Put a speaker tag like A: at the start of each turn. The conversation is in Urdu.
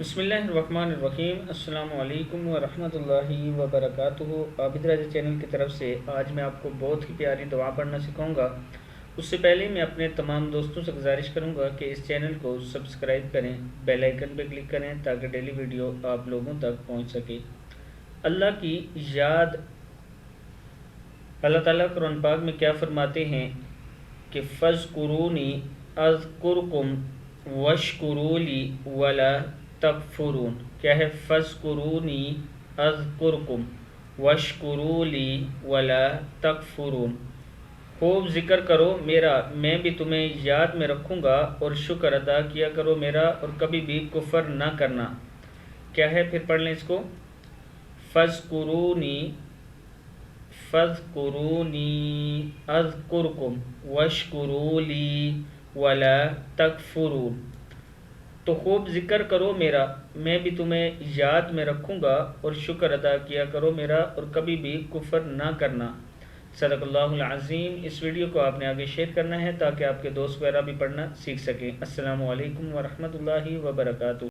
A: بسم اللہ الرحمن الرحیم۔ السلام علیکم ورحمۃ اللہ وبرکاتہ۔ عابد راجہ چینل کی طرف سے آج میں آپ کو بہت ہی پیاری دعا پڑھنا سکھاؤں گا۔ اس سے پہلے میں اپنے تمام دوستوں سے گزارش کروں گا کہ اس چینل کو سبسکرائب کریں، بیل آئیکن پہ کلک کریں تاکہ ڈیلی ویڈیو آپ لوگوں تک پہنچ سکے۔ اللہ کی یاد، اللہ تعالیٰ قرآن پاک میں کیا فرماتے ہیں کہ فَاذْكُرُونِي أَذْكُرْكُمْ وَاشْكُرُوا لِي وَلَا تَكْفُرُونَ۔ کیا ہے؟ فَاذْكُرُونِي أَذْكُرْكُمْ وَاشْكُرُوا لِي وَلَا تَكْفُرُونَ۔ خوب ذکر کرو میرا، میں بھی تمہیں یاد میں رکھوں گا، اور شکر ادا کیا کرو میرا اور کبھی بھی کفر نہ کرنا۔ کیا ہے؟ پھر پڑھ لیں اس کو۔ فَاذْكُرُونِي أَذْكُرْكُمْ وَاشْكُرُوا لِي وَلَا تَكْفُرُونَ۔ تو خوب ذکر کرو میرا، میں بھی تمہیں یاد میں رکھوں گا، اور شکر ادا کیا کرو میرا اور کبھی بھی کفر نہ کرنا۔ صدق اللہ العظیم۔ اس ویڈیو کو آپ نے آگے شیئر کرنا ہے تاکہ آپ کے دوست وغیرہ بھی پڑھنا سیکھ سکیں۔ السلام علیکم ورحمۃ اللہ وبرکاتہ۔